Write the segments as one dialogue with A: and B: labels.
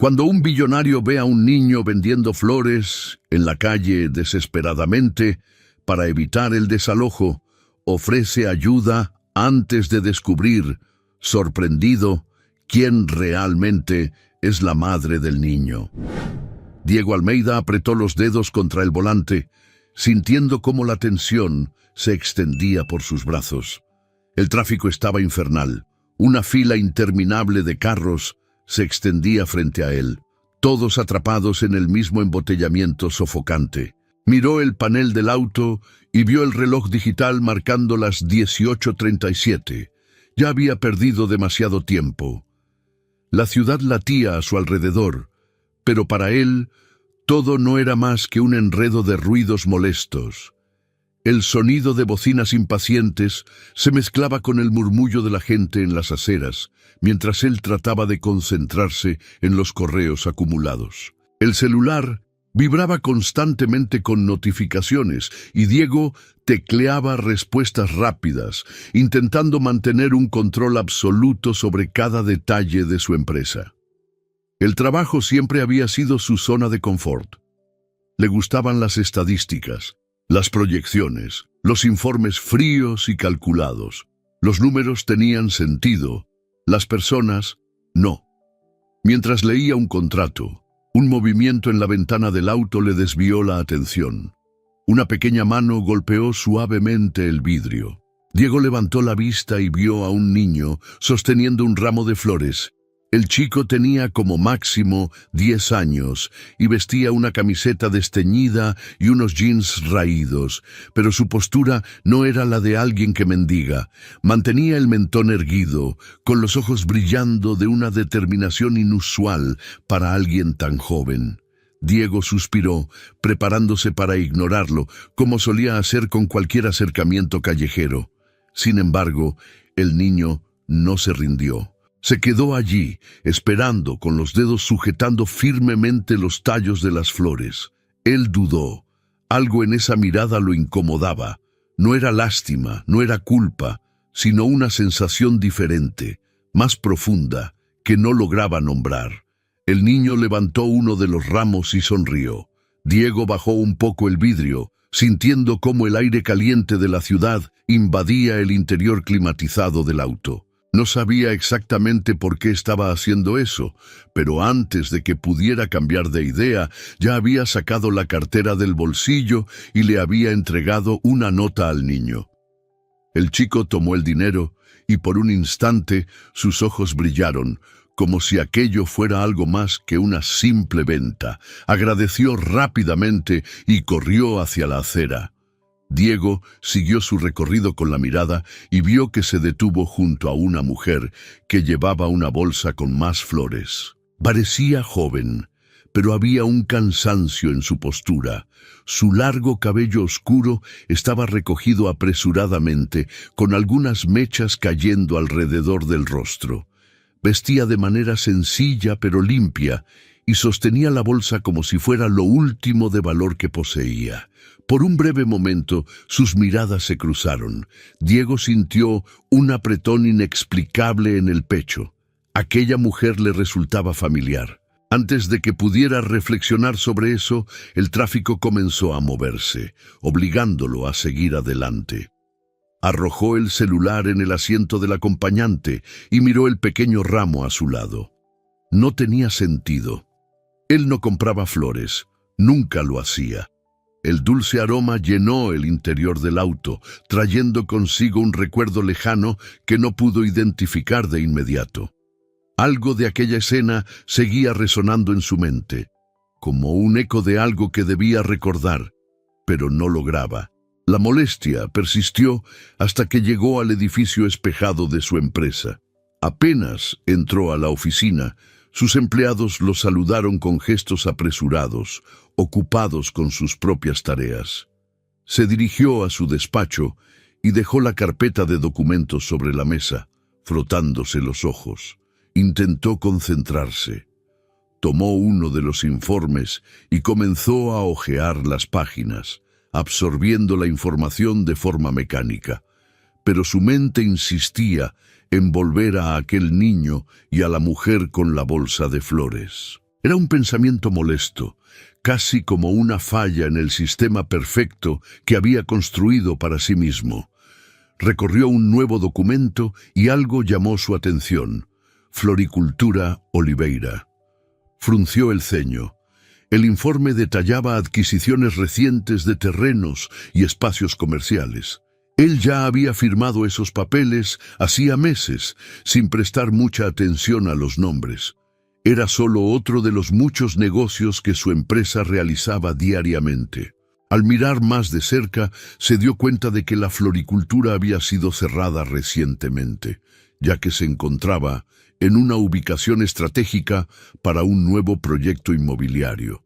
A: Cuando un billonario ve a un niño vendiendo flores en la calle desesperadamente para evitar el desalojo, ofrece ayuda antes de descubrir, sorprendido, quién realmente es la madre del niño. Diego Almeida apretó los dedos contra el volante, sintiendo cómo la tensión se extendía por sus brazos. El tráfico estaba infernal. Una fila interminable de carros se extendía frente a él, todos atrapados en el mismo embotellamiento sofocante. Miró el panel del auto y vio el reloj digital marcando las 18:37. Ya había perdido demasiado tiempo. La ciudad latía a su alrededor, pero para él todo no era más que un enredo de ruidos molestos. El sonido de bocinas impacientes se mezclaba con el murmullo de la gente en las aceras, mientras él trataba de concentrarse en los correos acumulados. El celular vibraba constantemente con notificaciones y Diego tecleaba respuestas rápidas, intentando mantener un control absoluto sobre cada detalle de su empresa. El trabajo siempre había sido su zona de confort. Le gustaban las estadísticas, las proyecciones, los informes fríos y calculados. Los números tenían sentido, las personas no. Mientras leía un contrato, un movimiento en la ventana del auto le desvió la atención. Una pequeña mano golpeó suavemente el vidrio. Diego levantó la vista y vio a un niño sosteniendo un ramo de flores. El chico tenía como máximo 10 años y vestía una camiseta desteñida y unos jeans raídos, pero su postura no era la de alguien que mendiga. Mantenía el mentón erguido, con los ojos brillando de una determinación inusual para alguien tan joven. Diego suspiró, preparándose para ignorarlo, como solía hacer con cualquier acercamiento callejero. Sin embargo, el niño no se rindió. Se quedó allí, esperando, con los dedos sujetando firmemente los tallos de las flores. Él dudó. Algo en esa mirada lo incomodaba. No era lástima, no era culpa, sino una sensación diferente, más profunda, que no lograba nombrar. El niño levantó uno de los ramos y sonrió. Diego bajó un poco el vidrio, sintiendo cómo el aire caliente de la ciudad invadía el interior climatizado del auto. No sabía exactamente por qué estaba haciendo eso, pero antes de que pudiera cambiar de idea, ya había sacado la cartera del bolsillo y le había entregado una nota al niño. El chico tomó el dinero y por un instante sus ojos brillaron, como si aquello fuera algo más que una simple venta. Agradeció rápidamente y corrió hacia la acera. Diego siguió su recorrido con la mirada y vio que se detuvo junto a una mujer que llevaba una bolsa con más flores. Parecía joven, pero había un cansancio en su postura. Su largo cabello oscuro estaba recogido apresuradamente, con algunas mechas cayendo alrededor del rostro. Vestía de manera sencilla pero limpia y sostenía la bolsa como si fuera lo último de valor que poseía. Por un breve momento, sus miradas se cruzaron. Diego sintió un apretón inexplicable en el pecho. Aquella mujer le resultaba familiar. Antes de que pudiera reflexionar sobre eso, el tráfico comenzó a moverse, obligándolo a seguir adelante. Arrojó el celular en el asiento del acompañante y miró el pequeño ramo a su lado. No tenía sentido. Él no compraba flores, nunca lo hacía. El dulce aroma llenó el interior del auto, trayendo consigo un recuerdo lejano que no pudo identificar de inmediato. Algo de aquella escena seguía resonando en su mente, como un eco de algo que debía recordar, pero no lograba. La molestia persistió hasta que llegó al edificio espejado de su empresa. Apenas entró a la oficina, sus empleados lo saludaron con gestos apresurados, ocupados con sus propias tareas. Se dirigió a su despacho y dejó la carpeta de documentos sobre la mesa, frotándose los ojos. Intentó concentrarse. Tomó uno de los informes y comenzó a hojear las páginas, absorbiendo la información de forma mecánica. Pero su mente insistía en volver a aquel niño y a la mujer con la bolsa de flores. Era un pensamiento molesto, casi como una falla en el sistema perfecto que había construido para sí mismo. Recorrió un nuevo documento y algo llamó su atención: Floricultura Oliveira. Frunció el ceño. El informe detallaba adquisiciones recientes de terrenos y espacios comerciales. Él ya había firmado esos papeles hacía meses, sin prestar mucha atención a los nombres. Era solo otro de los muchos negocios que su empresa realizaba diariamente. Al mirar más de cerca, se dio cuenta de que la floricultura había sido cerrada recientemente, ya que se encontraba en una ubicación estratégica para un nuevo proyecto inmobiliario.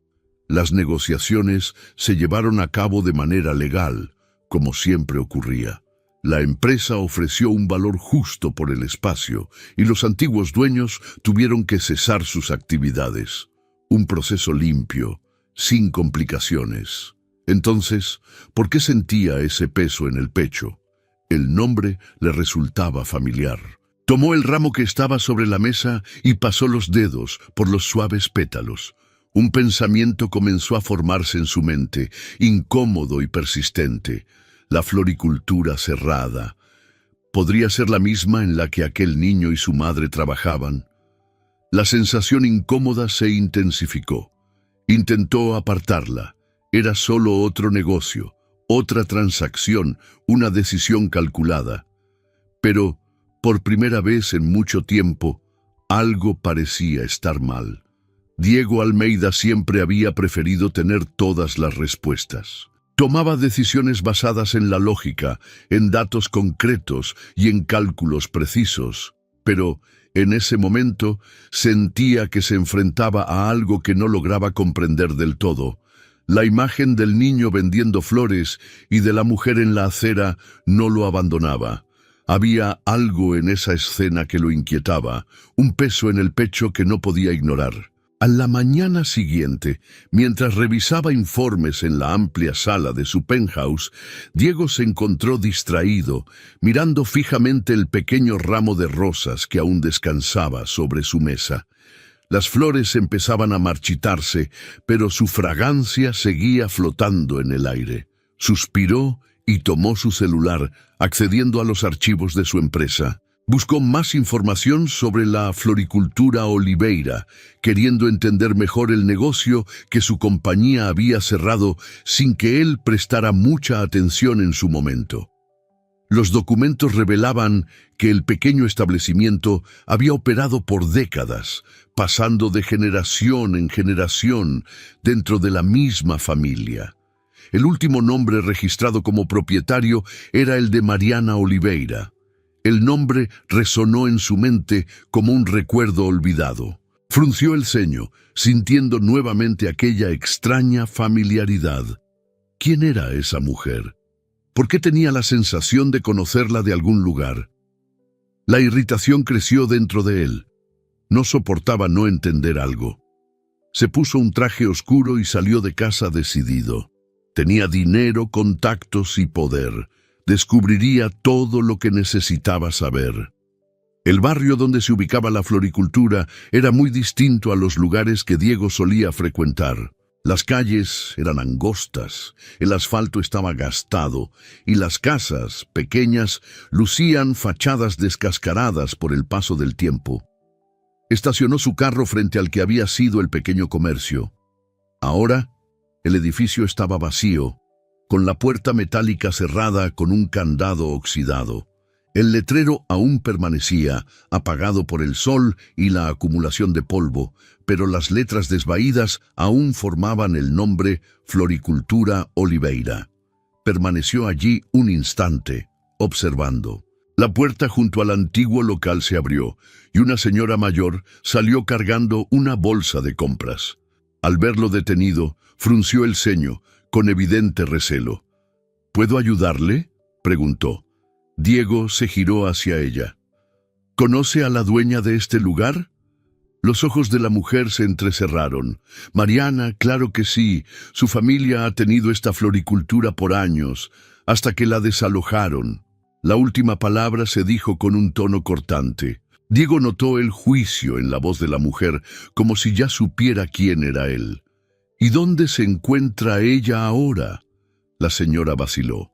A: Las negociaciones se llevaron a cabo de manera legal, como siempre ocurría. La empresa ofreció un valor justo por el espacio y los antiguos dueños tuvieron que cesar sus actividades. Un proceso limpio, sin complicaciones. Entonces, ¿por qué sentía ese peso en el pecho? El nombre le resultaba familiar. Tomó el ramo que estaba sobre la mesa y pasó los dedos por los suaves pétalos. Un pensamiento comenzó a formarse en su mente, incómodo y persistente. La floricultura cerrada. ¿Podría ser la misma en la que aquel niño y su madre trabajaban? La sensación incómoda se intensificó. Intentó apartarla. Era solo otro negocio, otra transacción, una decisión calculada. Pero, por primera vez en mucho tiempo, algo parecía estar mal. Diego Almeida siempre había preferido tener todas las respuestas. Tomaba decisiones basadas en la lógica, en datos concretos y en cálculos precisos, pero en ese momento sentía que se enfrentaba a algo que no lograba comprender del todo. La imagen del niño vendiendo flores y de la mujer en la acera no lo abandonaba. Había algo en esa escena que lo inquietaba, un peso en el pecho que no podía ignorar. A la mañana siguiente, mientras revisaba informes en la amplia sala de su penthouse, Diego se encontró distraído, mirando fijamente el pequeño ramo de rosas que aún descansaba sobre su mesa. Las flores empezaban a marchitarse, pero su fragancia seguía flotando en el aire. Suspiró y tomó su celular, accediendo a los archivos de su empresa. Buscó más información sobre la floricultura Oliveira, queriendo entender mejor el negocio que su compañía había cerrado sin que él prestara mucha atención en su momento. Los documentos revelaban que el pequeño establecimiento había operado por décadas, pasando de generación en generación dentro de la misma familia. El último nombre registrado como propietario era el de Mariana Oliveira. El nombre resonó en su mente como un recuerdo olvidado. Frunció el ceño, sintiendo nuevamente aquella extraña familiaridad. ¿Quién era esa mujer? ¿Por qué tenía la sensación de conocerla de algún lugar? La irritación creció dentro de él. No soportaba no entender algo. Se puso un traje oscuro y salió de casa decidido. Tenía dinero, contactos y poder. Descubriría todo lo que necesitaba saber. El barrio donde se ubicaba la floricultura era muy distinto a los lugares que Diego solía frecuentar. Las calles eran angostas, el asfalto estaba gastado y las casas, pequeñas, lucían fachadas descascaradas por el paso del tiempo. Estacionó su carro frente al que había sido el pequeño comercio. Ahora, el edificio estaba vacío, con la puerta metálica cerrada con un candado oxidado. El letrero aún permanecía, apagado por el sol y la acumulación de polvo, pero las letras desvaídas aún formaban el nombre Floricultura Oliveira. Permaneció allí un instante, observando. La puerta junto al antiguo local se abrió, y una señora mayor salió cargando una bolsa de compras. Al verlo detenido, frunció el ceño, con evidente recelo. ¿Puedo ayudarle?, preguntó. Diego se giró hacia ella. ¿Conoce a la dueña de este lugar? Los ojos de la mujer se entrecerraron. Mariana, claro que sí. Su familia ha tenido esta floricultura por años, hasta que la desalojaron. La última palabra se dijo con un tono cortante. Diego notó el juicio en la voz de la mujer, como si ya supiera quién era él. ¿Y dónde se encuentra ella ahora? La señora vaciló.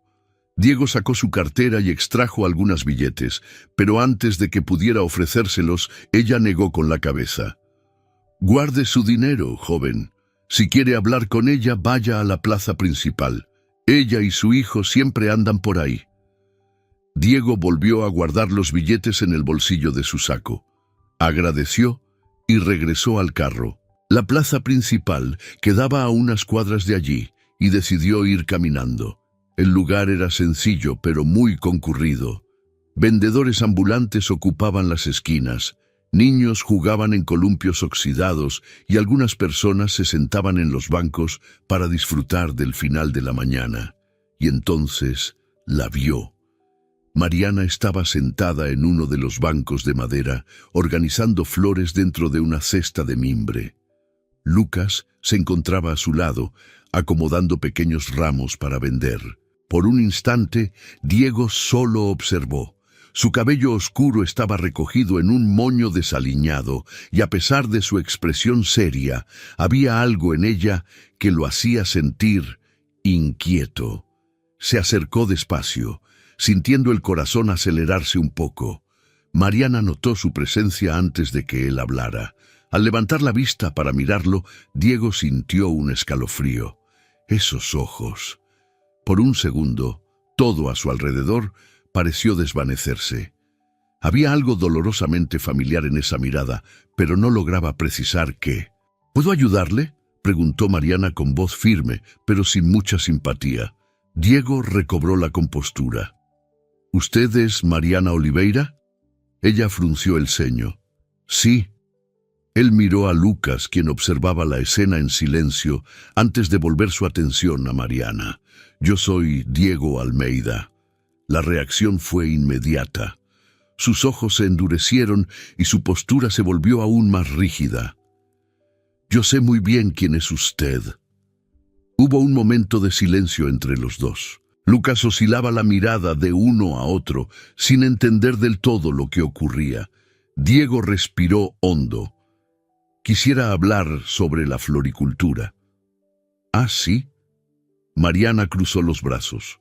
A: Diego sacó su cartera y extrajo algunos billetes, pero antes de que pudiera ofrecérselos, ella negó con la cabeza. Guarde su dinero, joven. Si quiere hablar con ella, vaya a la plaza principal. Ella y su hijo siempre andan por ahí. Diego volvió a guardar los billetes en el bolsillo de su saco. Agradeció y regresó al carro. La plaza principal quedaba a unas cuadras de allí y decidió ir caminando. El lugar era sencillo pero muy concurrido. Vendedores ambulantes ocupaban las esquinas, niños jugaban en columpios oxidados y algunas personas se sentaban en los bancos para disfrutar del final de la mañana. Y entonces la vio. Mariana estaba sentada en uno de los bancos de madera, organizando flores dentro de una cesta de mimbre. Lucas se encontraba a su lado, acomodando pequeños ramos para vender. Por un instante, Diego solo observó. Su cabello oscuro estaba recogido en un moño desaliñado, y a pesar de su expresión seria, había algo en ella que lo hacía sentir inquieto. Se acercó despacio, sintiendo el corazón acelerarse un poco. Mariana notó su presencia antes de que él hablara. Al levantar la vista para mirarlo, Diego sintió un escalofrío. Esos ojos. Por un segundo, todo a su alrededor pareció desvanecerse. Había algo dolorosamente familiar en esa mirada, pero no lograba precisar qué. ¿Puedo ayudarle?, preguntó Mariana con voz firme, pero sin mucha simpatía. Diego recobró la compostura. ¿Usted es Mariana Oliveira? Ella frunció el ceño. Sí. Él miró a Lucas, quien observaba la escena en silencio, antes de volver su atención a Mariana. Yo soy Diego Almeida. La reacción fue inmediata. Sus ojos se endurecieron y su postura se volvió aún más rígida. Yo sé muy bien quién es usted. Hubo un momento de silencio entre los dos. Lucas oscilaba la mirada de uno a otro, sin entender del todo lo que ocurría. Diego respiró hondo. Quisiera hablar sobre la floricultura. ¿Ah, sí? Mariana cruzó los brazos.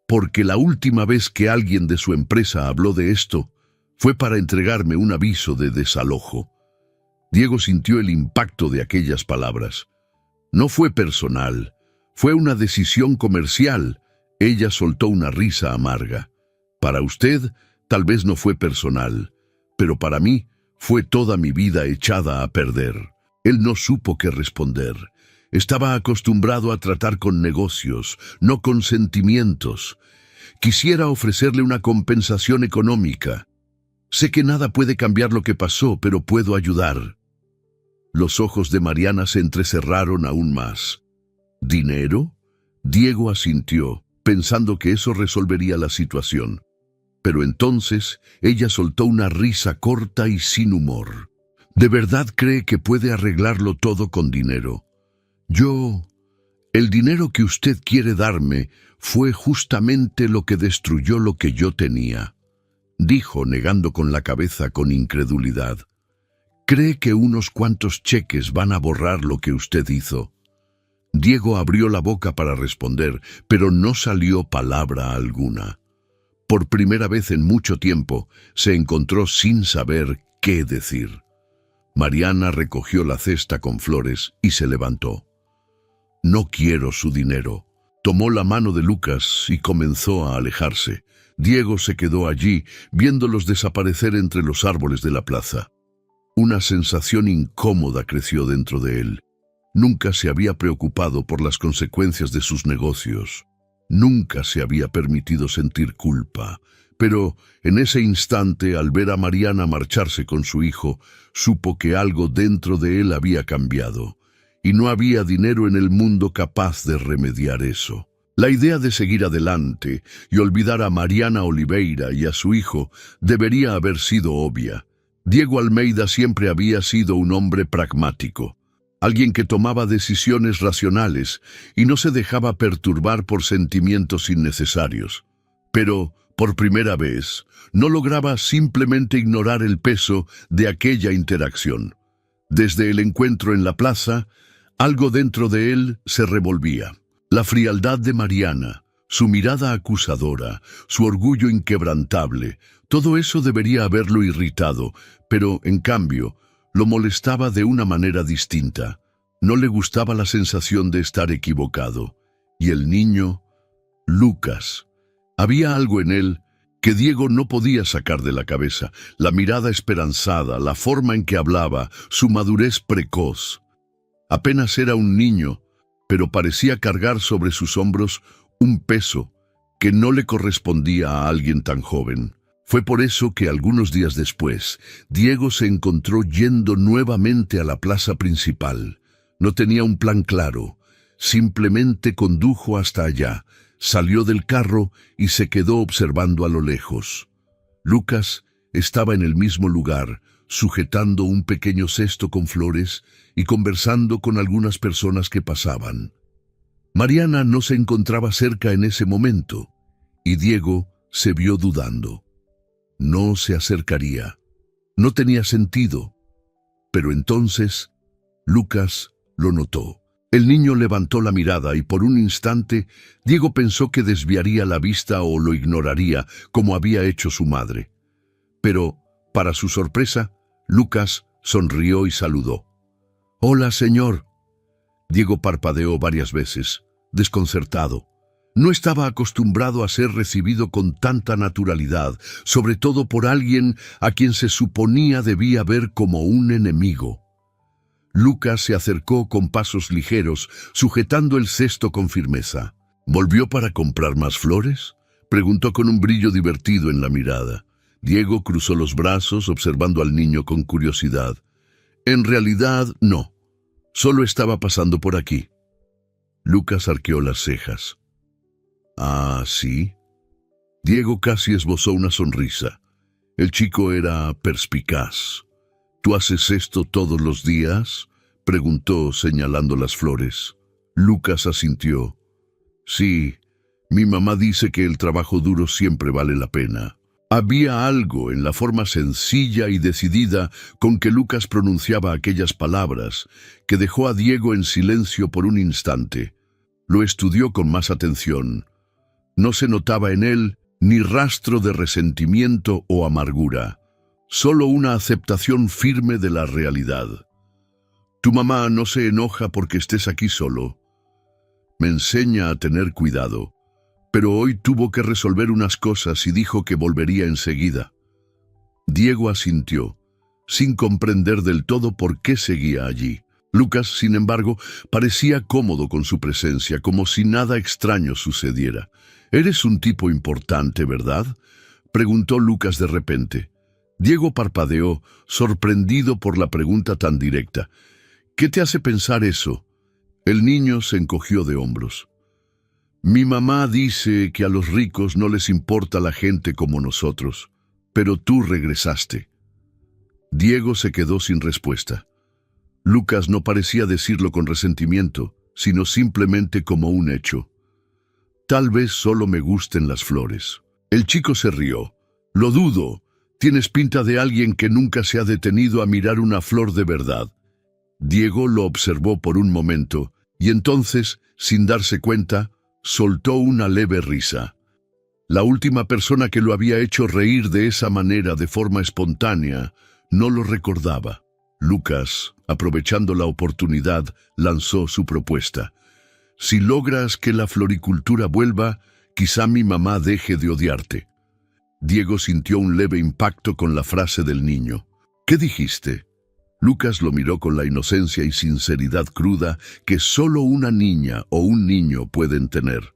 A: Porque la última vez que alguien de su empresa habló de esto, fue para entregarme un aviso de desalojo. Diego sintió el impacto de aquellas palabras. No fue personal, fue una decisión comercial. Ella soltó una risa amarga. Para usted, tal vez no fue personal, pero para mí, fue toda mi vida echada a perder. Él no supo qué responder. Estaba acostumbrado a tratar con negocios, no con sentimientos. Quisiera ofrecerle una compensación económica. Sé que nada puede cambiar lo que pasó, pero puedo ayudar. Los ojos de Mariana se entrecerraron aún más. ¿Dinero? Diego asintió, pensando que eso resolvería la situación. Pero entonces ella soltó una risa corta y sin humor. ¿De verdad cree que puede arreglarlo todo con dinero? El dinero que usted quiere darme fue justamente lo que destruyó lo que yo tenía, dijo negando con la cabeza con incredulidad. ¿Cree que unos cuantos cheques van a borrar lo que usted hizo? Diego abrió la boca para responder, pero no salió palabra alguna. Por primera vez en mucho tiempo, se encontró sin saber qué decir. Mariana recogió la cesta con flores y se levantó. No quiero su dinero. Tomó la mano de Lucas y comenzó a alejarse. Diego se quedó allí, viéndolos desaparecer entre los árboles de la plaza. Una sensación incómoda creció dentro de él. Nunca se había preocupado por las consecuencias de sus negocios. Nunca se había permitido sentir culpa. Pero en ese instante, al ver a Mariana marcharse con su hijo, supo que algo dentro de él había cambiado. Y no había dinero en el mundo capaz de remediar eso. La idea de seguir adelante y olvidar a Mariana Oliveira y a su hijo debería haber sido obvia. Diego Almeida siempre había sido un hombre pragmático, alguien que tomaba decisiones racionales y no se dejaba perturbar por sentimientos innecesarios. Pero, Por primera vez, no lograba simplemente ignorar el peso de aquella interacción. Desde el encuentro en la plaza, algo dentro de él se revolvía. La frialdad de Mariana, su mirada acusadora, su orgullo inquebrantable, todo eso debería haberlo irritado, pero, en cambio, lo molestaba de una manera distinta. No le gustaba la sensación de estar equivocado. Y el niño, Lucas. Había algo en él que Diego no podía sacar de la cabeza. La mirada esperanzada, la forma en que hablaba, su madurez precoz. Apenas era un niño, pero parecía cargar sobre sus hombros un peso que no le correspondía a alguien tan joven. Fue por eso que algunos días después, Diego se encontró yendo nuevamente a la plaza principal. No tenía un plan claro, simplemente condujo hasta allá, salió del carro y se quedó observando a lo lejos. Lucas estaba en el mismo lugar, sujetando un pequeño cesto con flores y conversando con algunas personas que pasaban. Mariana no se encontraba cerca en ese momento, y Diego se vio dudando. No se acercaría. No tenía sentido. Pero entonces, Lucas lo notó. El niño levantó la mirada y por un instante, Diego pensó que desviaría la vista o lo ignoraría, como había hecho su madre. Pero, para su sorpresa, Lucas sonrió y saludó. «Hola, señor». Diego parpadeó varias veces, desconcertado. No estaba acostumbrado a ser recibido con tanta naturalidad, sobre todo por alguien a quien se suponía debía ver como un enemigo. Lucas se acercó con pasos ligeros, sujetando el cesto con firmeza. «¿Volvió para comprar más flores?», preguntó con un brillo divertido en la mirada. Diego cruzó los brazos, observando al niño con curiosidad. «En realidad, no. Solo estaba pasando por aquí». Lucas arqueó las cejas. «¿Ah, sí?». Diego casi esbozó una sonrisa. El chico era perspicaz. «¿Tú haces esto todos los días?», preguntó señalando las flores. Lucas asintió. «Sí, mi mamá dice que el trabajo duro siempre vale la pena». Había algo en la forma sencilla y decidida con que Lucas pronunciaba aquellas palabras que dejó a Diego en silencio por un instante. Lo estudió con más atención. No se notaba en él ni rastro de resentimiento o amargura, solo una aceptación firme de la realidad. «Tu mamá no se enoja porque estés aquí solo. Me enseña a tener cuidado. Pero hoy tuvo que resolver unas cosas y dijo que volvería enseguida». Diego asintió, sin comprender del todo por qué seguía allí. Lucas, sin embargo, parecía cómodo con su presencia, como si nada extraño sucediera. «Eres un tipo importante, ¿verdad?», preguntó Lucas de repente. Diego parpadeó, sorprendido por la pregunta tan directa. «¿Qué te hace pensar eso?». El niño se encogió de hombros. «Mi mamá dice que a los ricos no les importa la gente como nosotros, pero tú regresaste». Diego se quedó sin respuesta. Lucas no parecía decirlo con resentimiento, sino simplemente como un hecho. «Tal vez solo me gusten las flores». El chico se rió. «Lo dudo. Tienes pinta de alguien que nunca se ha detenido a mirar una flor de verdad». Diego lo observó por un momento, y entonces, sin darse cuenta, soltó una leve risa. La última persona que lo había hecho reír de esa manera, de forma espontánea, no lo recordaba. Lucas, aprovechando la oportunidad, lanzó su propuesta. «Si logras que la floricultura vuelva, quizá mi mamá deje de odiarte». Diego sintió un leve impacto con la frase del niño. «¿Qué dijiste?». Lucas lo miró con la inocencia y sinceridad cruda que solo una niña o un niño pueden tener.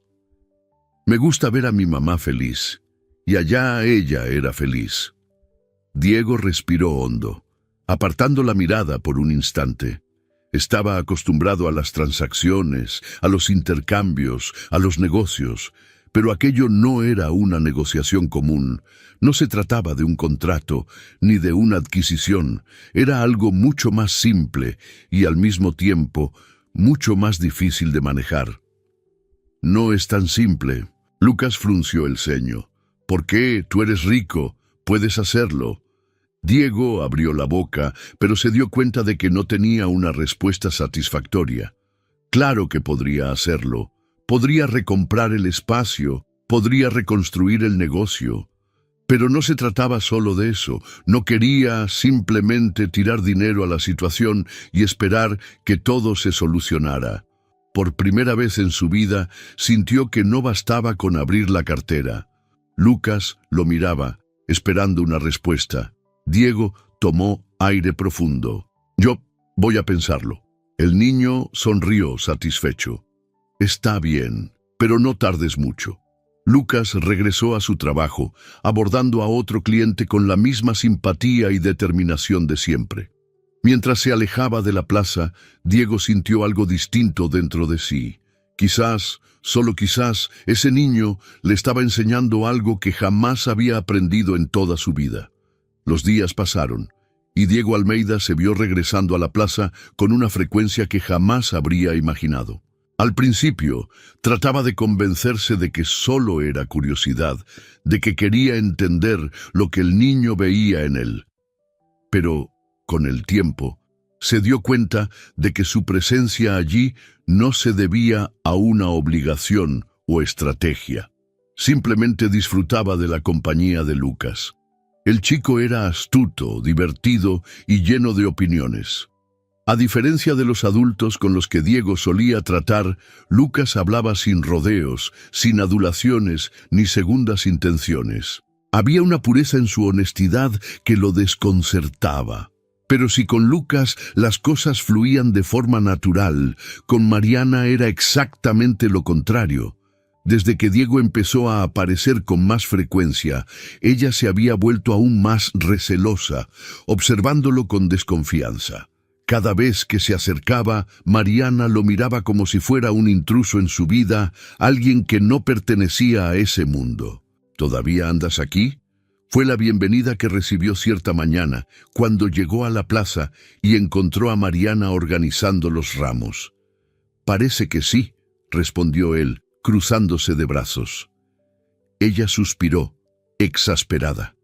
A: «Me gusta ver a mi mamá feliz, y allá ella era feliz». Diego respiró hondo, apartando la mirada por un instante. Estaba acostumbrado a las transacciones, a los intercambios, a los negocios, pero aquello no era una negociación común. No se trataba de un contrato, ni de una adquisición. Era algo mucho más simple y, al mismo tiempo, mucho más difícil de manejar. «No es tan simple». Lucas frunció el ceño. ¿Por qué? Tú eres rico, puedes hacerlo. Diego abrió la boca, pero se dio cuenta de que no tenía una respuesta satisfactoria. Claro que podría hacerlo. Podría recomprar el espacio, podría reconstruir el negocio. Pero no se trataba solo de eso. No quería simplemente tirar dinero a la situación y esperar que todo se solucionara. Por primera vez en su vida, sintió que no bastaba con abrir la cartera. Lucas lo miraba, esperando una respuesta. Diego tomó aire profundo. Yo voy a pensarlo. El niño sonrió satisfecho. Está bien, pero no tardes mucho. Lucas regresó a su trabajo, abordando a otro cliente con la misma simpatía y determinación de siempre. Mientras se alejaba de la plaza, Diego sintió algo distinto dentro de sí. Quizás, solo quizás, ese niño le estaba enseñando algo que jamás había aprendido en toda su vida. Los días pasaron, y Diego Almeida se vio regresando a la plaza con una frecuencia que jamás habría imaginado. Al principio, trataba de convencerse de que solo era curiosidad, de que quería entender lo que el niño veía en él. Pero, con el tiempo, se dio cuenta de que su presencia allí no se debía a una obligación o estrategia. Simplemente disfrutaba de la compañía de Lucas. El chico era astuto, divertido y lleno de opiniones. A diferencia de los adultos con los que Diego solía tratar, Lucas hablaba sin rodeos, sin adulaciones ni segundas intenciones. Había una pureza en su honestidad que lo desconcertaba. Pero si con Lucas las cosas fluían de forma natural, con Mariana era exactamente lo contrario. Desde que Diego empezó a aparecer con más frecuencia, ella se había vuelto aún más recelosa, observándolo con desconfianza. Cada vez que se acercaba, Mariana lo miraba como si fuera un intruso en su vida, alguien que no pertenecía a ese mundo. ¿Todavía andas aquí? Fue la bienvenida que recibió cierta mañana, cuando llegó a la plaza y encontró a Mariana organizando los ramos. «Parece que sí», respondió él, cruzándose de brazos. Ella suspiró, exasperada.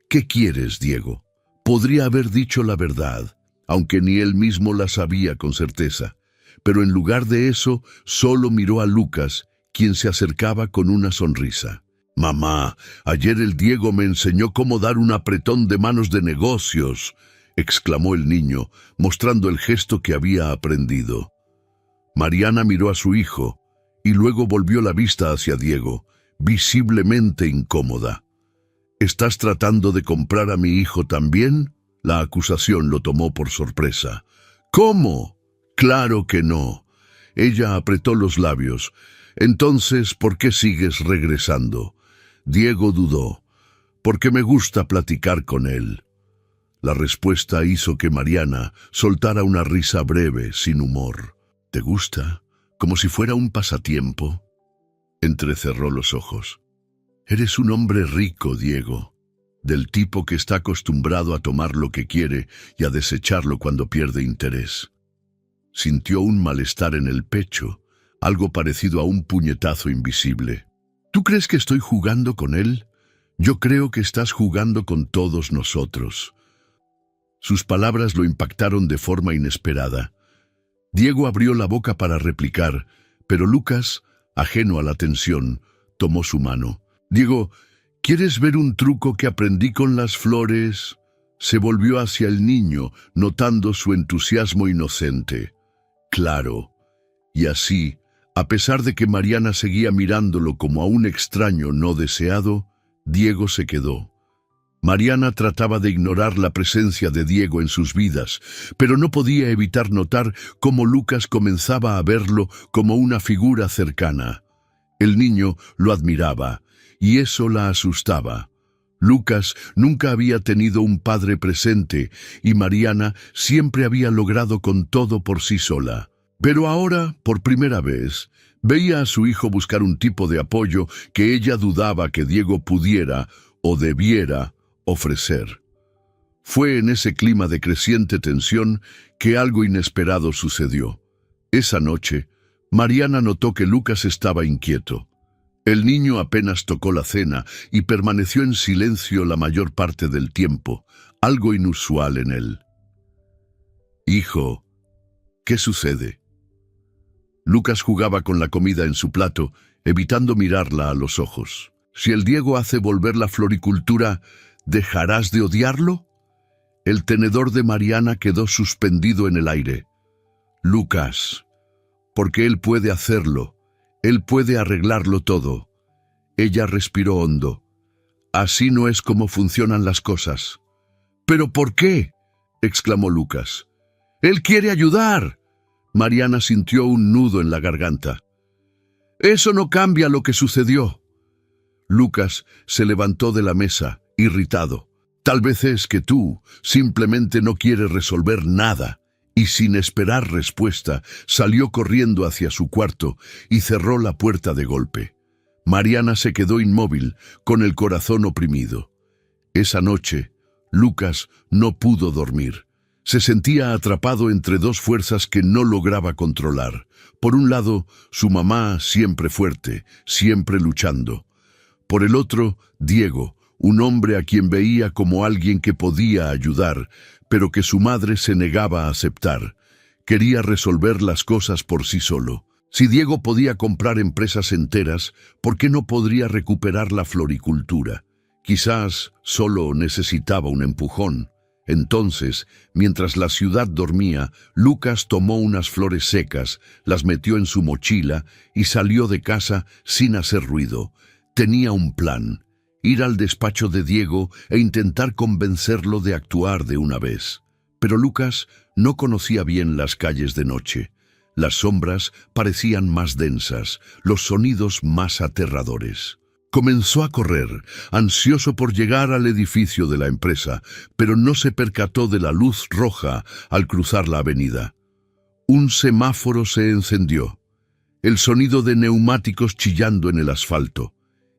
A: «¿Qué quieres, Diego?» Podría haber dicho la verdad, aunque ni él mismo la sabía con certeza. Pero en lugar de eso, solo miró a Lucas, quien se acercaba con una sonrisa. «Mamá, ayer el Diego me enseñó cómo dar un apretón de manos de negocios», exclamó el niño, mostrando el gesto que había aprendido. Mariana miró a su hijo, y luego volvió la vista hacia Diego, visiblemente incómoda. «¿Estás tratando de comprar a mi hijo también?» La acusación lo tomó por sorpresa. «¿Cómo? Claro que no». Ella apretó los labios. «Entonces, ¿por qué sigues regresando?» Diego dudó. «Porque me gusta platicar con él». La respuesta hizo que Mariana soltara una risa breve, sin humor. «¿Te gusta? Como si fuera un pasatiempo». Entrecerró los ojos. «Eres un hombre rico, Diego. Del tipo que está acostumbrado a tomar lo que quiere y a desecharlo cuando pierde interés». Sintió un malestar en el pecho, algo parecido a un puñetazo invisible. «¿Tú crees que estoy jugando con él? Yo creo que estás jugando con todos nosotros». Sus palabras lo impactaron de forma inesperada. Diego abrió la boca para replicar, pero Lucas, ajeno a la tensión, tomó su mano. «Diego, ¿quieres ver un truco que aprendí con las flores?» Se volvió hacia el niño, notando su entusiasmo inocente. «Claro». Y así, a pesar de que Mariana seguía mirándolo como a un extraño no deseado, Diego se quedó. Mariana trataba de ignorar la presencia de Diego en sus vidas, pero no podía evitar notar cómo Lucas comenzaba a verlo como una figura cercana. El niño lo admiraba, y eso la asustaba. Lucas nunca había tenido un padre presente, y Mariana siempre había logrado con todo por sí sola. Pero ahora, por primera vez, veía a su hijo buscar un tipo de apoyo que ella dudaba que Diego pudiera o debiera ofrecer. Fue en ese clima de creciente tensión que algo inesperado sucedió. Esa noche, Mariana notó que Lucas estaba inquieto. El niño apenas tocó la cena y permaneció en silencio la mayor parte del tiempo, algo inusual en él. «Hijo, ¿qué sucede?». Lucas jugaba con la comida en su plato, evitando mirarla a los ojos. «Si el Diego hace volver la floricultura, ¿dejarás de odiarlo?». El tenedor de Mariana quedó suspendido en el aire. «Lucas, porque él puede hacerlo, él puede arreglarlo todo». Ella respiró hondo. «Así no es como funcionan las cosas». «¿Pero por qué?», exclamó Lucas. «Él quiere ayudar». Mariana sintió un nudo en la garganta. «Eso no cambia lo que sucedió». Lucas se levantó de la mesa, irritado. «Tal vez es que tú simplemente no quieres resolver nada». Y sin esperar respuesta, salió corriendo hacia su cuarto y cerró la puerta de golpe. Mariana se quedó inmóvil, con el corazón oprimido. Esa noche, Lucas no pudo dormir. Se sentía atrapado entre dos fuerzas que no lograba controlar. Por un lado, su mamá siempre fuerte, siempre luchando. Por el otro, Diego, un hombre a quien veía como alguien que podía ayudar, pero que su madre se negaba a aceptar. Quería resolver las cosas por sí solo. Si Diego podía comprar empresas enteras, ¿por qué no podría recuperar la floricultura? Quizás solo necesitaba un empujón. Entonces, mientras la ciudad dormía, Lucas tomó unas flores secas, las metió en su mochila y salió de casa sin hacer ruido. Tenía un plan: ir al despacho de Diego e intentar convencerlo de actuar de una vez. Pero Lucas no conocía bien las calles de noche. Las sombras parecían más densas, los sonidos más aterradores. Comenzó a correr, ansioso por llegar al edificio de la empresa, pero no se percató de la luz roja al cruzar la avenida. Un semáforo se encendió, el sonido de neumáticos chillando en el asfalto,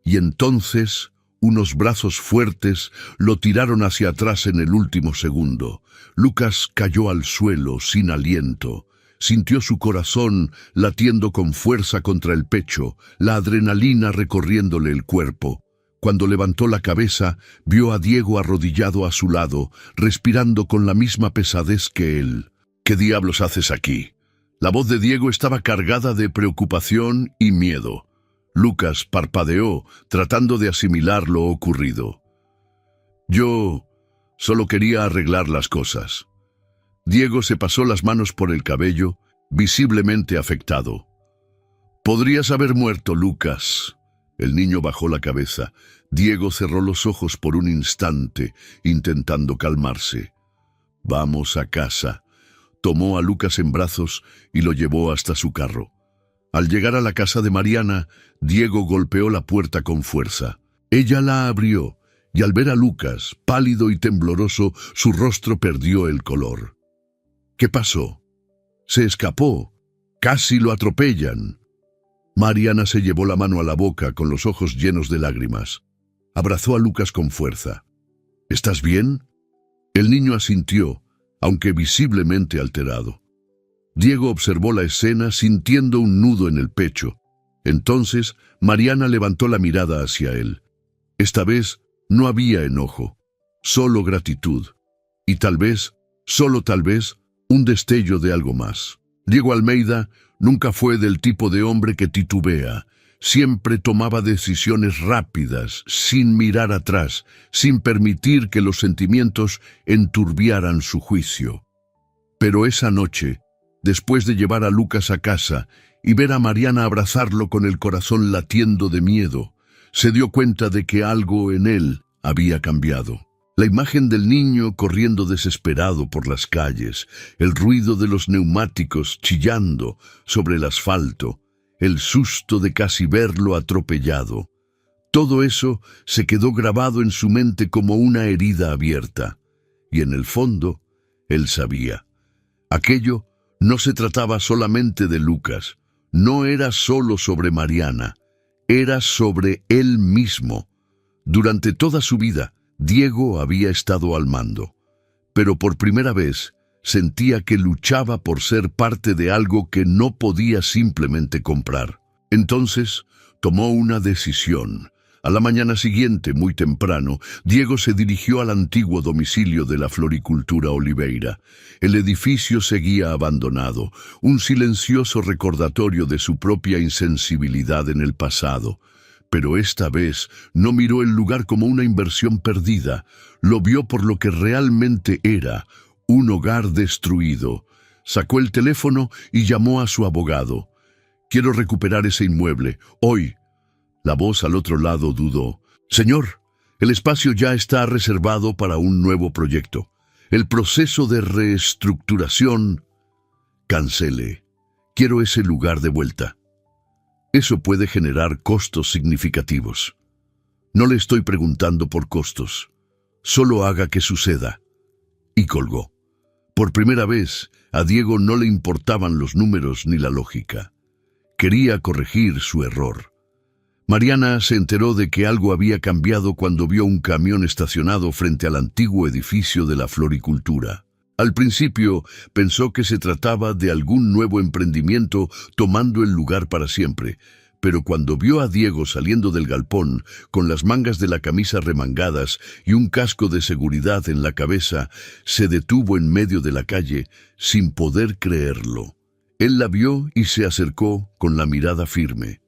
A: y entonces unos brazos fuertes lo tiraron hacia atrás en el último segundo. Lucas cayó al suelo sin aliento. Sintió su corazón latiendo con fuerza contra el pecho, la adrenalina recorriéndole el cuerpo. Cuando levantó la cabeza, vio a Diego arrodillado a su lado, respirando con la misma pesadez que él. «¿Qué diablos haces aquí?». La voz de Diego estaba cargada de preocupación y miedo. Lucas parpadeó, tratando de asimilar lo ocurrido. «Yo solo quería arreglar las cosas». Diego se pasó las manos por el cabello, visiblemente afectado. «Podrías haber muerto, Lucas». El niño bajó la cabeza. Diego cerró los ojos por un instante, intentando calmarse. «Vamos a casa». Tomó a Lucas en brazos y lo llevó hasta su carro. Al llegar a la casa de Mariana, Diego golpeó la puerta con fuerza. Ella la abrió, y al ver a Lucas, pálido y tembloroso, su rostro perdió el color. «¿Qué pasó?». «Se escapó. Casi lo atropellan». Mariana se llevó la mano a la boca con los ojos llenos de lágrimas. Abrazó a Lucas con fuerza. «¿Estás bien?». El niño asintió, aunque visiblemente alterado. Diego observó la escena sintiendo un nudo en el pecho. Entonces, Mariana levantó la mirada hacia él. Esta vez no había enojo, solo gratitud. Y tal vez, solo tal vez, un destello de algo más. Diego Almeida nunca fue del tipo de hombre que titubea. Siempre tomaba decisiones rápidas, sin mirar atrás, sin permitir que los sentimientos enturbiaran su juicio. Pero esa noche, después de llevar a Lucas a casa y ver a Mariana abrazarlo con el corazón latiendo de miedo, se dio cuenta de que algo en él había cambiado. La imagen del niño corriendo desesperado por las calles, el ruido de los neumáticos chillando sobre el asfalto, el susto de casi verlo atropellado. Todo eso se quedó grabado en su mente como una herida abierta. Y en el fondo, él sabía. Aquello no se trataba solamente de Lucas, no era solo sobre Mariana, era sobre él mismo. Durante toda su vida, Diego había estado al mando, pero por primera vez sentía que luchaba por ser parte de algo que no podía simplemente comprar. Entonces, tomó una decisión. A la mañana siguiente, muy temprano, Diego se dirigió al antiguo domicilio de la floricultura Oliveira. El edificio seguía abandonado, un silencioso recordatorio de su propia insensibilidad en el pasado. Pero esta vez no miró el lugar como una inversión perdida, lo vio por lo que realmente era, un hogar destruido. Sacó el teléfono y llamó a su abogado. «Quiero recuperar ese inmueble, hoy». La voz al otro lado dudó. «Señor, el espacio ya está reservado para un nuevo proyecto. El proceso de reestructuración...» «Cancele. Quiero ese lugar de vuelta. Eso puede generar costos significativos. No le estoy preguntando por costos. Solo haga que suceda». Y colgó. Por primera vez, a Diego no le importaban los números ni la lógica. Quería corregir su error. Mariana se enteró de que algo había cambiado cuando vio un camión estacionado frente al antiguo edificio de la floricultura. Al principio pensó que se trataba de algún nuevo emprendimiento tomando el lugar para siempre, pero cuando vio a Diego saliendo del galpón con las mangas de la camisa remangadas y un casco de seguridad en la cabeza, se detuvo en medio de la calle sin poder creerlo. Él la vio y se acercó con la mirada firme.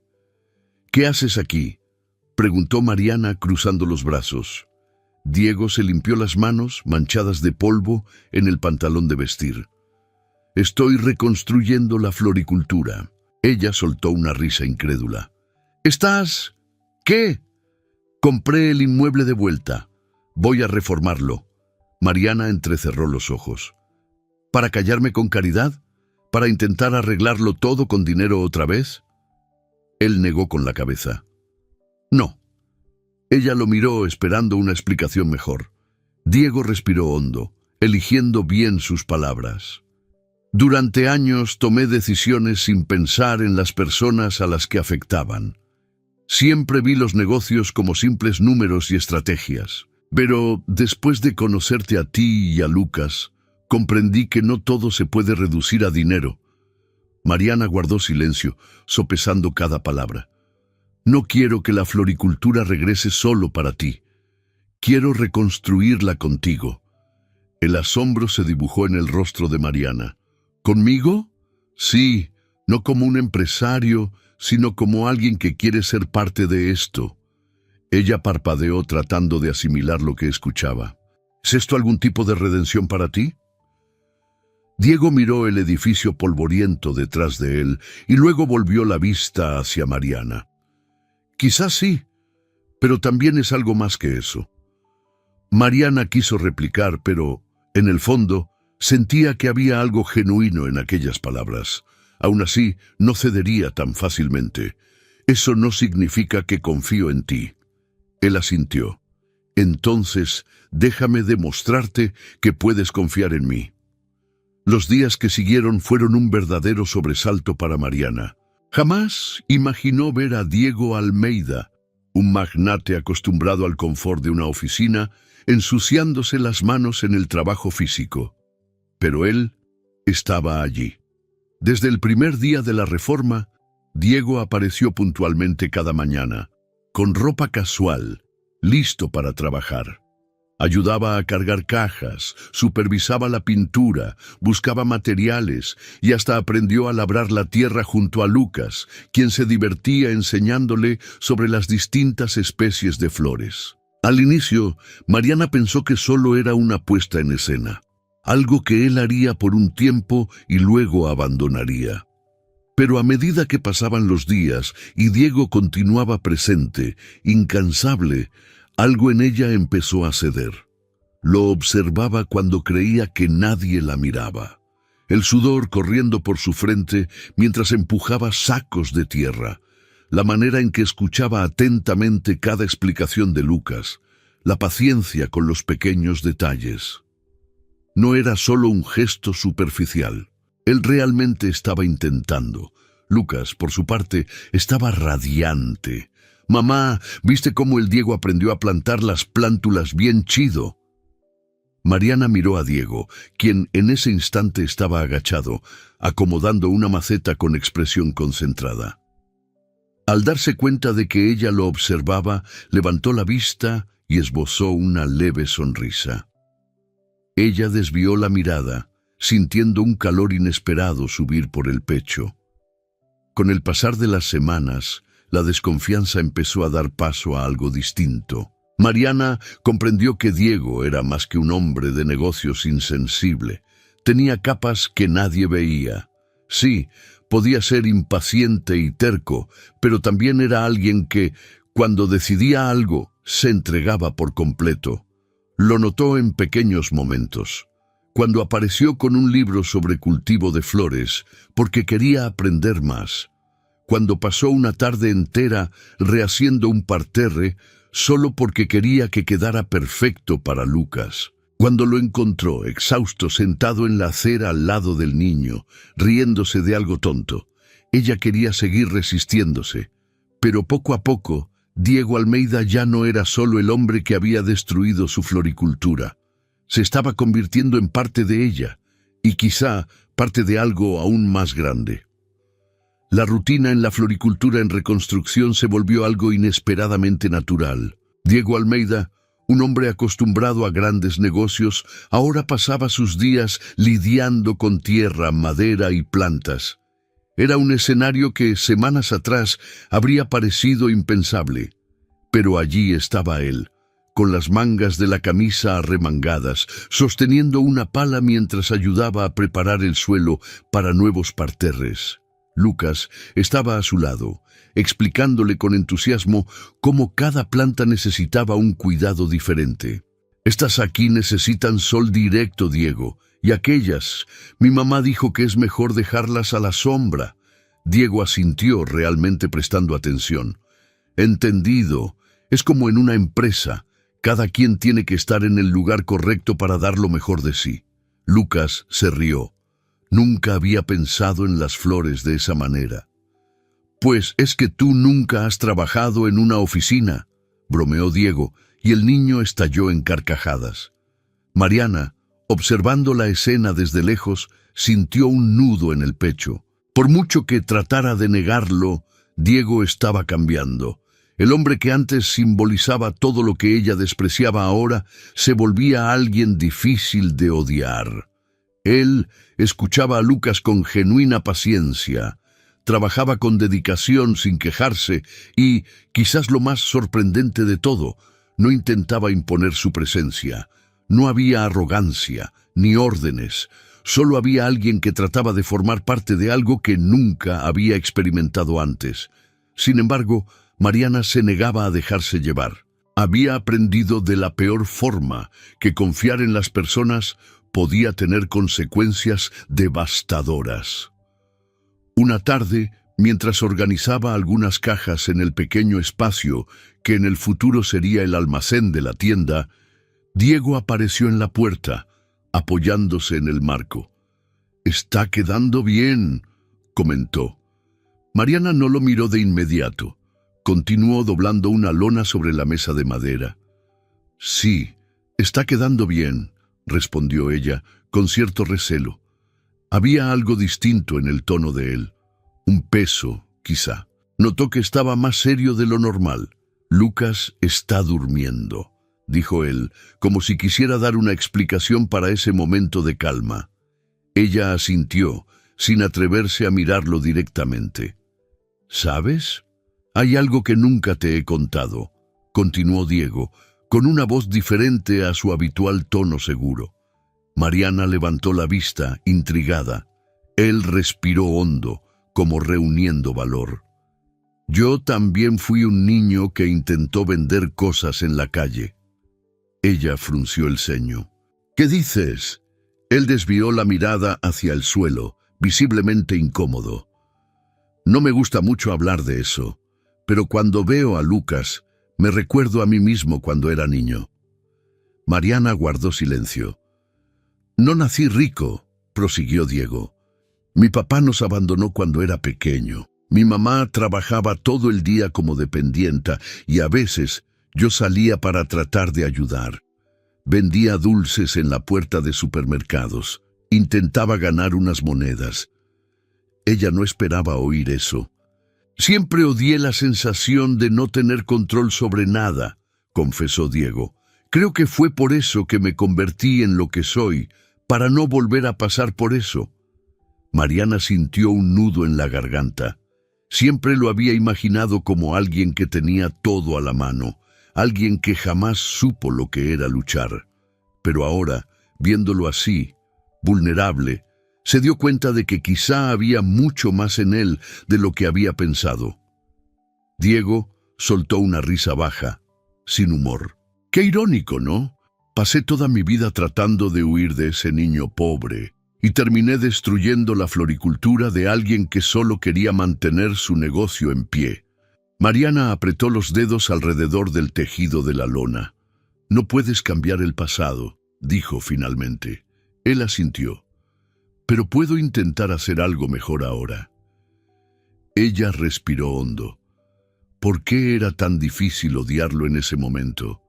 A: «¿Qué haces aquí?», preguntó Mariana cruzando los brazos. Diego se limpió las manos, manchadas de polvo, en el pantalón de vestir. «Estoy reconstruyendo la floricultura». Ella soltó una risa incrédula. «¿Estás? ¿Qué?» «Compré el inmueble de vuelta. Voy a reformarlo». Mariana entrecerró los ojos. «¿Para callarme con caridad? ¿Para intentar arreglarlo todo con dinero otra vez?» Él negó con la cabeza. «No». Ella lo miró esperando una explicación mejor. Diego respiró hondo, eligiendo bien sus palabras. «Durante años tomé decisiones sin pensar en las personas a las que afectaban. Siempre vi los negocios como simples números y estrategias. Pero después de conocerte a ti y a Lucas, comprendí que no todo se puede reducir a dinero». Mariana guardó silencio, sopesando cada palabra. «No quiero que la floricultura regrese solo para ti. Quiero reconstruirla contigo». El asombro se dibujó en el rostro de Mariana. «¿Conmigo?» «Sí, no como un empresario, sino como alguien que quiere ser parte de esto». Ella parpadeó tratando de asimilar lo que escuchaba. «¿Es esto algún tipo de redención para ti?» Diego miró el edificio polvoriento detrás de él y luego volvió la vista hacia Mariana. «Quizás sí, pero también es algo más que eso». Mariana quiso replicar, pero, en el fondo, sentía que había algo genuino en aquellas palabras. Aún así, no cedería tan fácilmente. «Eso no significa que confío en ti». Él asintió. «Entonces, déjame demostrarte que puedes confiar en mí». Los días que siguieron fueron un verdadero sobresalto para Mariana. Jamás imaginó ver a Diego Almeida, un magnate acostumbrado al confort de una oficina, ensuciándose las manos en el trabajo físico. Pero él estaba allí. Desde el primer día de la reforma, Diego apareció puntualmente cada mañana, con ropa casual, listo para trabajar. Ayudaba a cargar cajas, supervisaba la pintura, buscaba materiales y hasta aprendió a labrar la tierra junto a Lucas, quien se divertía enseñándole sobre las distintas especies de flores. Al inicio, Mariana pensó que solo era una puesta en escena, algo que él haría por un tiempo y luego abandonaría. Pero a medida que pasaban los días y Diego continuaba presente, incansable, algo en ella empezó a ceder. Lo observaba cuando creía que nadie la miraba. El sudor corriendo por su frente mientras empujaba sacos de tierra. La manera en que escuchaba atentamente cada explicación de Lucas. La paciencia con los pequeños detalles. No era solo un gesto superficial. Él realmente estaba intentando. Lucas, por su parte, estaba radiante. «Mamá, ¿viste cómo el Diego aprendió a plantar las plántulas bien chido?» Mariana miró a Diego, quien en ese instante estaba agachado, acomodando una maceta con expresión concentrada. Al darse cuenta de que ella lo observaba, levantó la vista y esbozó una leve sonrisa. Ella desvió la mirada, sintiendo un calor inesperado subir por el pecho. Con el pasar de las semanas, la desconfianza empezó a dar paso a algo distinto. Mariana comprendió que Diego era más que un hombre de negocios insensible. Tenía capas que nadie veía. Sí, podía ser impaciente y terco, pero también era alguien que, cuando decidía algo, se entregaba por completo. Lo notó en pequeños momentos. Cuando apareció con un libro sobre cultivo de flores, porque quería aprender más. Cuando pasó una tarde entera rehaciendo un parterre, solo porque quería que quedara perfecto para Lucas. Cuando lo encontró, exhausto, sentado en la acera al lado del niño, riéndose de algo tonto. Ella quería seguir resistiéndose. Pero poco a poco, Diego Almeida ya no era solo el hombre que había destruido su floricultura. Se estaba convirtiendo en parte de ella, y quizá parte de algo aún más grande. La rutina en la floricultura en reconstrucción se volvió algo inesperadamente natural. Diego Almeida, un hombre acostumbrado a grandes negocios, ahora pasaba sus días lidiando con tierra, madera y plantas. Era un escenario que semanas atrás habría parecido impensable. Pero allí estaba él, con las mangas de la camisa arremangadas, sosteniendo una pala mientras ayudaba a preparar el suelo para nuevos parterres. Lucas estaba a su lado, explicándole con entusiasmo cómo cada planta necesitaba un cuidado diferente. Estas aquí necesitan sol directo, Diego, y aquellas, mi mamá dijo que es mejor dejarlas a la sombra. Diego asintió, realmente prestando atención. Entendido, es como en una empresa, cada quien tiene que estar en el lugar correcto para dar lo mejor de sí. Lucas se rió. Nunca había pensado en las flores de esa manera. Pues es que tú nunca has trabajado en una oficina, bromeó Diego, y el niño estalló en carcajadas. Mariana, observando la escena desde lejos, sintió un nudo en el pecho. Por mucho que tratara de negarlo, Diego estaba cambiando. El hombre que antes simbolizaba todo lo que ella despreciaba ahora se volvía alguien difícil de odiar. Él escuchaba a Lucas con genuina paciencia, trabajaba con dedicación sin quejarse y, quizás lo más sorprendente de todo, no intentaba imponer su presencia. No había arrogancia, ni órdenes, solo había alguien que trataba de formar parte de algo que nunca había experimentado antes. Sin embargo, Mariana se negaba a dejarse llevar. Había aprendido de la peor forma que confiar en las personas podía tener consecuencias devastadoras. Una tarde, mientras organizaba algunas cajas en el pequeño espacio que en el futuro sería el almacén de la tienda, Diego apareció en la puerta, apoyándose en el marco. «Está quedando bien», comentó. Mariana no lo miró de inmediato. Continuó doblando una lona sobre la mesa de madera. «Sí, está quedando bien», respondió ella, con cierto recelo. Había algo distinto en el tono de él. Un peso, quizá. Notó que estaba más serio de lo normal. «Lucas está durmiendo», dijo él, como si quisiera dar una explicación para ese momento de calma. Ella asintió, sin atreverse a mirarlo directamente. «¿Sabes? Hay algo que nunca te he contado», continuó Diego, con una voz diferente a su habitual tono seguro. Mariana levantó la vista, intrigada. Él respiró hondo, como reuniendo valor. «Yo también fui un niño que intentó vender cosas en la calle». Ella frunció el ceño. «¿Qué dices?». Él desvió la mirada hacia el suelo, visiblemente incómodo. «No me gusta mucho hablar de eso, pero cuando veo a Lucas, me recuerdo a mí mismo cuando era niño». Mariana guardó silencio. «No nací rico», prosiguió Diego. «Mi papá nos abandonó cuando era pequeño. Mi mamá trabajaba todo el día como dependienta y a veces yo salía para tratar de ayudar. Vendía dulces en la puerta de supermercados. Intentaba ganar unas monedas». Ella no esperaba oír eso. Siempre odié la sensación de no tener control sobre nada, confesó Diego. Creo que fue por eso que me convertí en lo que soy, para no volver a pasar por eso. Mariana sintió un nudo en la garganta. Siempre lo había imaginado como alguien que tenía todo a la mano, alguien que jamás supo lo que era luchar. Pero ahora, viéndolo así, vulnerable, se dio cuenta de que quizá había mucho más en él de lo que había pensado. Diego soltó una risa baja, sin humor. Qué irónico, ¿no? Pasé toda mi vida tratando de huir de ese niño pobre y terminé destruyendo la floricultura de alguien que solo quería mantener su negocio en pie. Mariana apretó los dedos alrededor del tejido de la lona. No puedes cambiar el pasado, dijo finalmente. Él asintió. Pero puedo intentar hacer algo mejor ahora. Ella respiró hondo. ¿Por qué era tan difícil odiarlo en ese momento?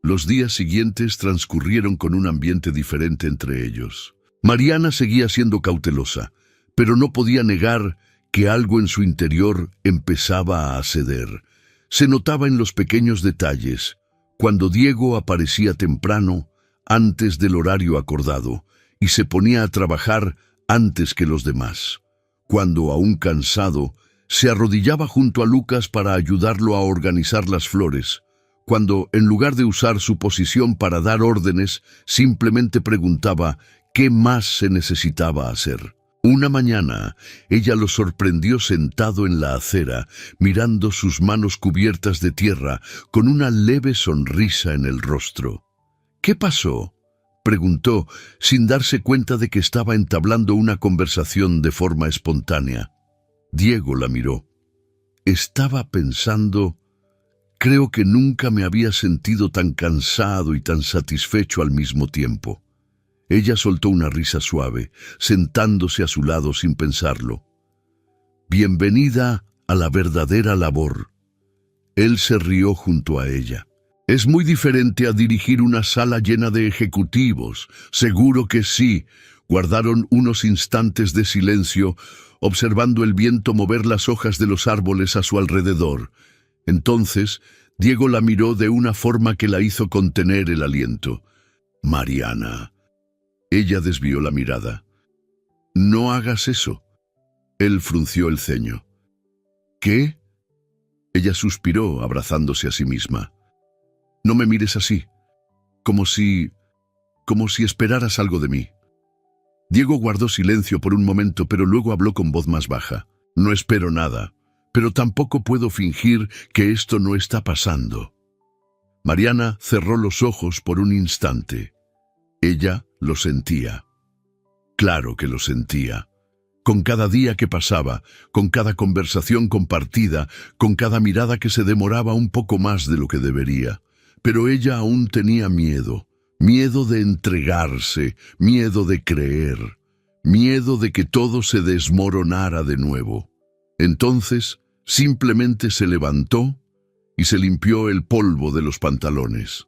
A: Los días siguientes transcurrieron con un ambiente diferente entre ellos. Mariana seguía siendo cautelosa, pero no podía negar que algo en su interior empezaba a ceder. Se notaba en los pequeños detalles, cuando Diego aparecía temprano, antes del horario acordado, y se ponía a trabajar antes que los demás. Cuando, aún cansado, se arrodillaba junto a Lucas para ayudarlo a organizar las flores. Cuando, en lugar de usar su posición para dar órdenes, simplemente preguntaba qué más se necesitaba hacer. Una mañana, ella lo sorprendió sentado en la acera, mirando sus manos cubiertas de tierra, con una leve sonrisa en el rostro. ¿Qué pasó?, preguntó, sin darse cuenta de que estaba entablando una conversación de forma espontánea. Diego la miró. Estaba pensando, creo que nunca me había sentido tan cansado y tan satisfecho al mismo tiempo. Ella soltó una risa suave, sentándose a su lado sin pensarlo. Bienvenida a la verdadera labor. Él se rió junto a ella. Es muy diferente a dirigir una sala llena de ejecutivos. Seguro que sí. Guardaron unos instantes de silencio, observando el viento mover las hojas de los árboles a su alrededor. Entonces, Diego la miró de una forma que la hizo contener el aliento. Mariana. Ella desvió la mirada. No hagas eso. Él frunció el ceño. ¿Qué? Ella suspiró, abrazándose a sí misma. No me mires así, como si esperaras algo de mí. Diego guardó silencio por un momento, pero luego habló con voz más baja. No espero nada, pero tampoco puedo fingir que esto no está pasando. Mariana cerró los ojos por un instante. Ella lo sentía. Claro que lo sentía. Con cada día que pasaba, con cada conversación compartida, con cada mirada que se demoraba un poco más de lo que debería. Pero ella aún tenía miedo, miedo de entregarse, miedo de creer, miedo de que todo se desmoronara de nuevo. Entonces, simplemente se levantó y se limpió el polvo de los pantalones.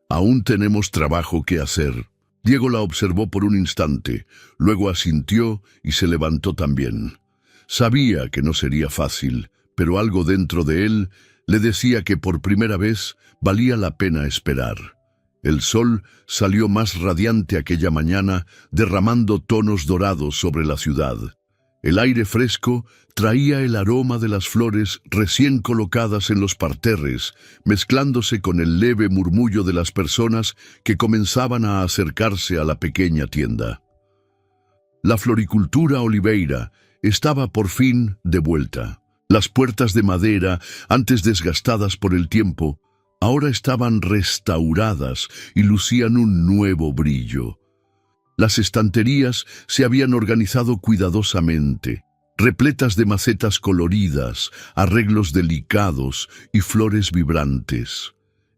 A: Aún tenemos trabajo que hacer. Diego la observó por un instante, luego asintió y se levantó también. Sabía que no sería fácil, pero algo dentro de él le decía que por primera vez valía la pena esperar. El sol salió más radiante aquella mañana, derramando tonos dorados sobre la ciudad. El aire fresco traía el aroma de las flores recién colocadas en los parterres, mezclándose con el leve murmullo de las personas que comenzaban a acercarse a la pequeña tienda. La floricultura Oliveira estaba por fin de vuelta. Las puertas de madera, antes desgastadas por el tiempo, ahora estaban restauradas y lucían un nuevo brillo. Las estanterías se habían organizado cuidadosamente, repletas de macetas coloridas, arreglos delicados y flores vibrantes.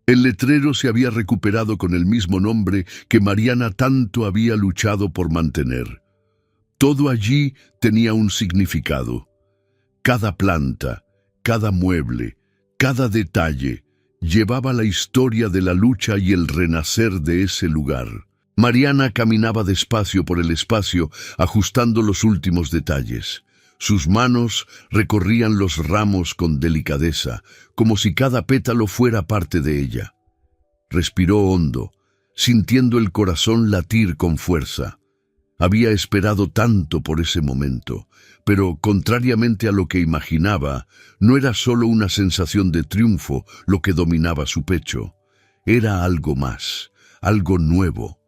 A: El letrero se había recuperado con el mismo nombre que Mariana tanto había luchado por mantener. Todo allí tenía un significado. Cada planta, cada mueble, cada detalle llevaba la historia de la lucha y el renacer de ese lugar. Mariana caminaba despacio por el espacio, ajustando los últimos detalles. Sus manos recorrían los ramos con delicadeza, como si cada pétalo fuera parte de ella. Respiró hondo, sintiendo el corazón latir con fuerza. Había esperado tanto por ese momento, pero contrariamente a lo que imaginaba, no era solo una sensación de triunfo lo que dominaba su pecho. Era algo más, algo nuevo.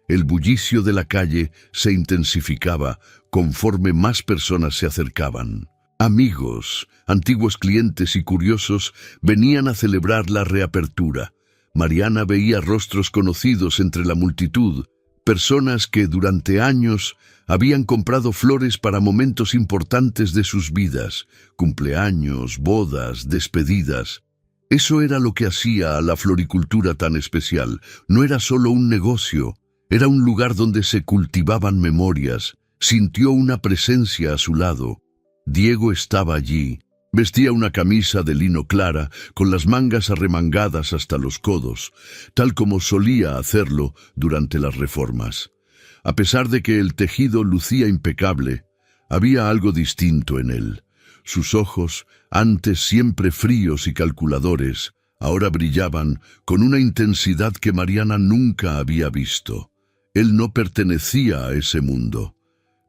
A: El bullicio de la calle se intensificaba conforme más personas se acercaban. Amigos, antiguos clientes y curiosos venían a celebrar la reapertura. Mariana veía rostros conocidos entre la multitud, personas que durante años habían comprado flores para momentos importantes de sus vidas, cumpleaños, bodas, despedidas. Eso era lo que hacía a la floricultura tan especial. No era solo un negocio, era un lugar donde se cultivaban memorias. Sintió una presencia a su lado. Diego estaba allí. Vestía una camisa de lino clara, con las mangas arremangadas hasta los codos, tal como solía hacerlo durante las reformas. A pesar de que el tejido lucía impecable, había algo distinto en él. Sus ojos, antes siempre fríos y calculadores, ahora brillaban con una intensidad que Mariana nunca había visto. Él no pertenecía a ese mundo,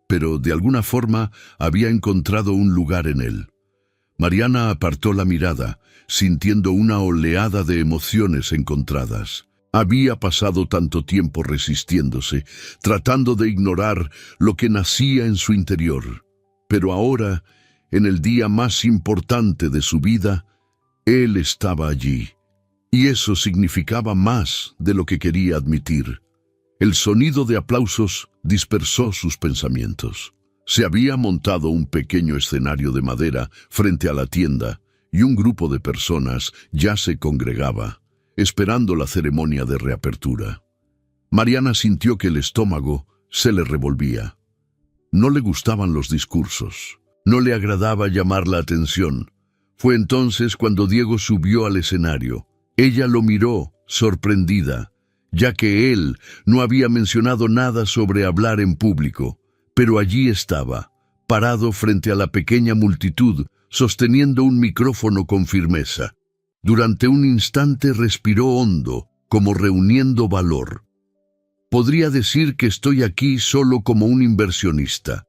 A: pero de alguna forma había encontrado un lugar en él. Mariana apartó la mirada, sintiendo una oleada de emociones encontradas. Había pasado tanto tiempo resistiéndose, tratando de ignorar lo que nacía en su interior. Pero ahora, en el día más importante de su vida, él estaba allí. Y eso significaba más de lo que quería admitir. El sonido de aplausos dispersó sus pensamientos. Se había montado un pequeño escenario de madera frente a la tienda y un grupo de personas ya se congregaba, esperando la ceremonia de reapertura. Mariana sintió que el estómago se le revolvía. No le gustaban los discursos, no le agradaba llamar la atención. Fue entonces cuando Diego subió al escenario. Ella lo miró, sorprendida, ya que él no había mencionado nada sobre hablar en público. Pero allí estaba, parado frente a la pequeña multitud, sosteniendo un micrófono con firmeza. Durante un instante respiró hondo, como reuniendo valor. Podría decir que estoy aquí solo como un inversionista.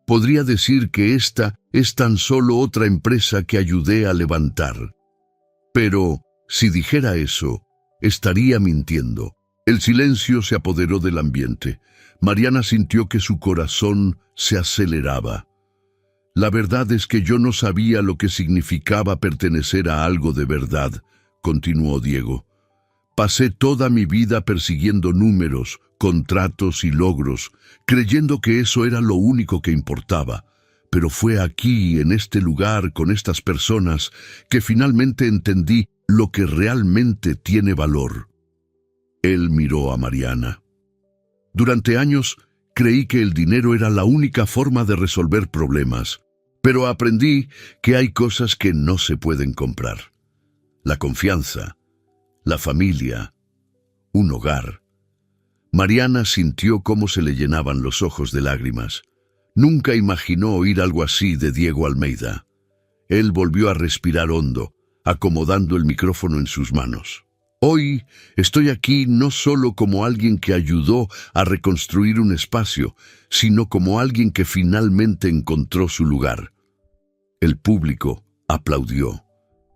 A: Podría decir que esta es tan solo otra empresa que ayudé a levantar. Pero, si dijera eso, estaría mintiendo. El silencio se apoderó del ambiente. Mariana sintió que su corazón se aceleraba. La verdad es que yo no sabía lo que significaba pertenecer a algo de verdad, continuó Diego. Pasé toda mi vida persiguiendo números, contratos y logros, creyendo que eso era lo único que importaba. Pero fue aquí, en este lugar, con estas personas, que finalmente entendí lo que realmente tiene valor. Él miró a Mariana. Durante años creí que el dinero era la única forma de resolver problemas, pero aprendí que hay cosas que no se pueden comprar. La confianza, la familia, un hogar. Mariana sintió cómo se le llenaban los ojos de lágrimas. Nunca imaginó oír algo así de Diego Almeida. Él volvió a respirar hondo, acomodando el micrófono en sus manos. Hoy estoy aquí no solo como alguien que ayudó a reconstruir un espacio, sino como alguien que finalmente encontró su lugar. El público aplaudió,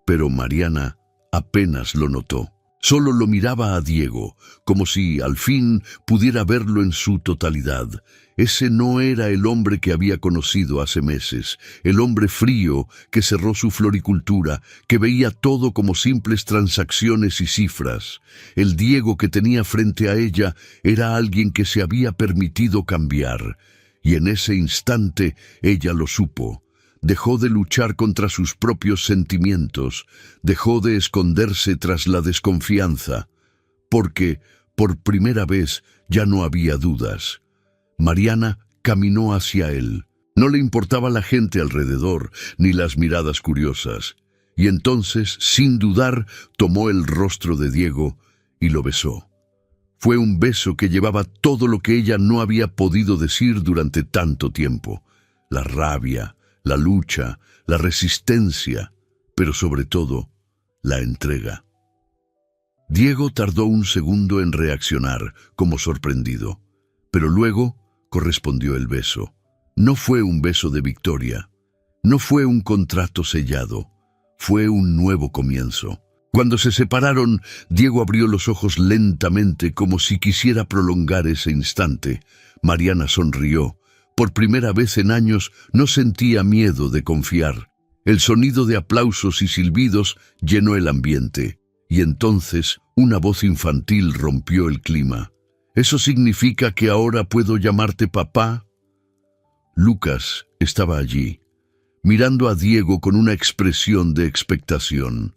A: pero Mariana apenas lo notó. Solo lo miraba a Diego, como si al fin pudiera verlo en su totalidad. Ese no era el hombre que había conocido hace meses, el hombre frío que cerró su floricultura, que veía todo como simples transacciones y cifras. El Diego que tenía frente a ella era alguien que se había permitido cambiar, y en ese instante ella lo supo. Dejó de luchar contra sus propios sentimientos, dejó de esconderse tras la desconfianza, porque, por primera vez, ya no había dudas. Mariana caminó hacia él. No le importaba la gente alrededor, ni las miradas curiosas. Y entonces, sin dudar, tomó el rostro de Diego y lo besó. Fue un beso que llevaba todo lo que ella no había podido decir durante tanto tiempo. La rabia, la lucha, la resistencia, pero sobre todo, la entrega. Diego tardó un segundo en reaccionar, como sorprendido, pero luego correspondió el beso. No fue un beso de victoria, no fue un contrato sellado, fue un nuevo comienzo. Cuando se separaron, Diego abrió los ojos lentamente como si quisiera prolongar ese instante. Mariana sonrió. Por primera vez en años no sentía miedo de confiar. El sonido de aplausos y silbidos llenó el ambiente. Y entonces una voz infantil rompió el clima. ¿Eso significa que ahora puedo llamarte papá? Lucas estaba allí, mirando a Diego con una expresión de expectación.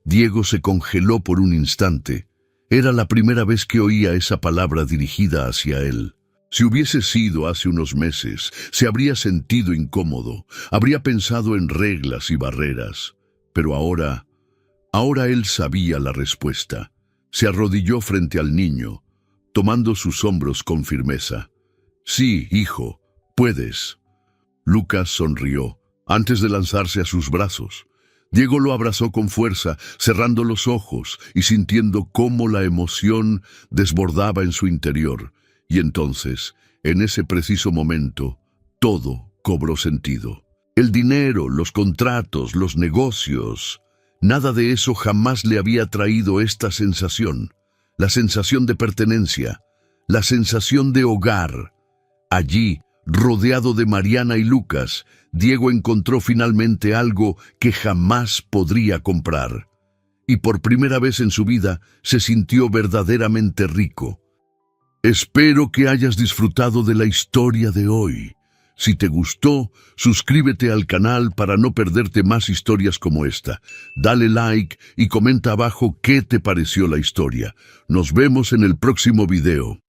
A: Diego se congeló por un instante. Era la primera vez que oía esa palabra dirigida hacia él. Si hubiese sido hace unos meses, se habría sentido incómodo, habría pensado en reglas y barreras. Pero ahora él sabía la respuesta. Se arrodilló frente al niño, tomando sus hombros con firmeza. Sí, hijo, puedes. Lucas sonrió, antes de lanzarse a sus brazos. Diego lo abrazó con fuerza, cerrando los ojos y sintiendo cómo la emoción desbordaba en su interior. Y entonces, en ese preciso momento, todo cobró sentido. El dinero, los contratos, los negocios, nada de eso jamás le había traído esta sensación. La sensación de pertenencia, la sensación de hogar. Allí, rodeado de Mariana y Lucas, Diego encontró finalmente algo que jamás podría comprar. Y por primera vez en su vida se sintió verdaderamente rico. Espero que hayas disfrutado de la historia de hoy. Si te gustó, suscríbete al canal para no perderte más historias como esta. Dale like y comenta abajo qué te pareció la historia. Nos vemos en el próximo video.